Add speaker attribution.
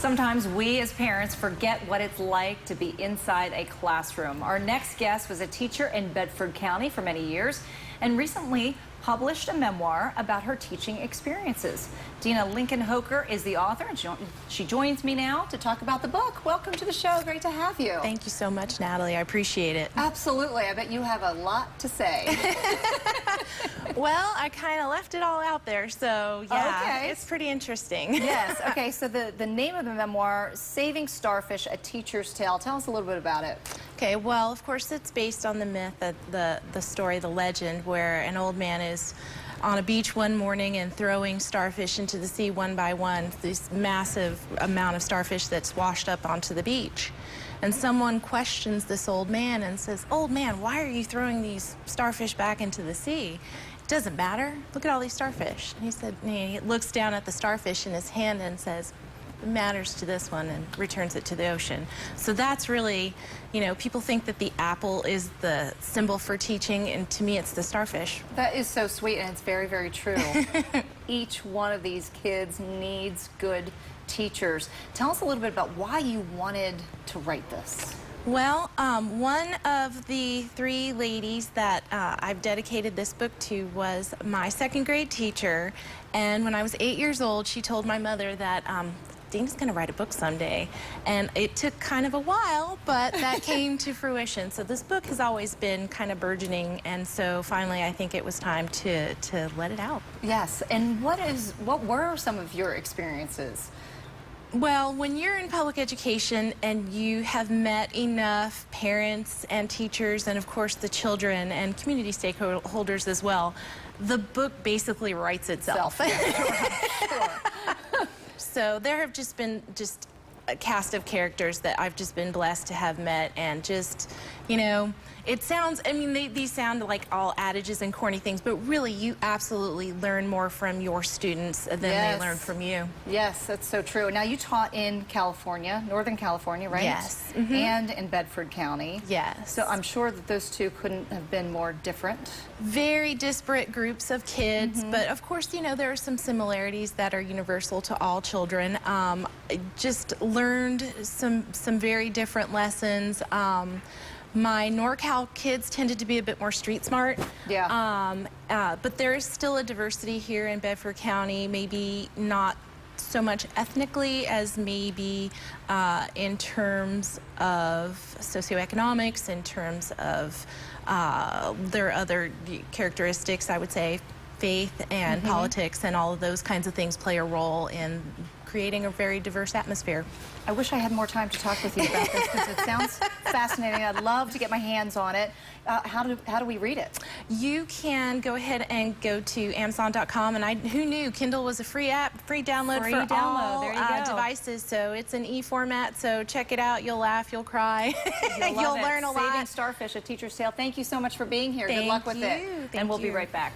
Speaker 1: Sometimes we as parents forget what it's like to be inside a classroom. Our next guest was a teacher in Bedford County for many years and recently published a memoir about her teaching experiences. Dina Linkenhoker is the author, and she joins me now to talk about the book. Welcome to the show. Great to have you.
Speaker 2: Thank you so much, Natalie. I appreciate it.
Speaker 1: Absolutely. I bet you have a lot to say.
Speaker 2: Well, I kind of left it all out there, so yeah,
Speaker 1: okay.
Speaker 2: It's pretty interesting.
Speaker 1: Yes. Okay, so the name of the memoir, Saving Starfish, A Teacher's Tale. Tell us a little bit about it.
Speaker 2: Okay, well, of course, it's based on the myth, the story, the legend, where an old man is on a beach one morning and throwing starfish into the sea one by one, this massive amount of starfish that's washed up onto the beach. And someone questions this old man and says, "Old man, why are you throwing these starfish back into the sea? It doesn't matter. Look at all these starfish." And he said, and he looks down at the starfish in his hand and says, "It matters to this one," and returns it to the ocean. So that's really, you know, people think that the apple is the symbol for teaching, and to me it's the starfish.
Speaker 1: That is so sweet, and it's very, very true. Each one of these kids needs good teachers. Tell us a little bit about why you wanted to write this.
Speaker 2: Well, one of the three ladies that I've dedicated this book to was my second grade teacher, and when I was 8 years old, she told my mother that Dina's going to write a book someday, and it took kind of a while, but that came to fruition. So this book has always been kind of burgeoning, and so finally I think it was time to let it out.
Speaker 1: Yes, and what were some of your experiences?
Speaker 2: Well, when you're in public education and you have met enough parents and teachers and of course the children and community stakeholders as well, the book basically writes itself.
Speaker 1: Sure.
Speaker 2: So there have just been a cast of characters that I've just been blessed to have met, and just, you know, it sounds, I mean, these sound like all adages and corny things, but really you absolutely learn more from your students than they learn from you.
Speaker 1: Yes, that's so true. Now, you taught in California, Northern California, right?
Speaker 2: Yes.
Speaker 1: Mm-hmm. And in Bedford County.
Speaker 2: Yes.
Speaker 1: So I'm sure that those two couldn't have been more different.
Speaker 2: Very disparate groups of kids, but of course, you know, there are some similarities that are universal to all children. I just learned some very different lessons. My NorCal kids tended to be a bit more street smart.
Speaker 1: Yeah.
Speaker 2: But there is still a diversity here in Bedford County, maybe not so much ethnically as maybe in terms of socioeconomics, in terms of there are other characteristics, I would say, faith and politics and all of those kinds of things play a role in creating a very diverse atmosphere.
Speaker 1: I wish I had more time to talk with you about this because it sounds fascinating. I'd love to get my hands on it. How do we read it?
Speaker 2: You can go ahead and go to Amazon.com, and who knew Kindle was a free app, free download for all devices. So it's an e-format. So check it out. You'll laugh, you'll cry, you'll learn a lot.
Speaker 1: Saving Starfish, A Teacher's Tale. Thank you so much for being here.
Speaker 2: Thank
Speaker 1: Good luck with
Speaker 2: you.
Speaker 1: it.
Speaker 2: Thank
Speaker 1: and we'll
Speaker 2: you.
Speaker 1: be right back.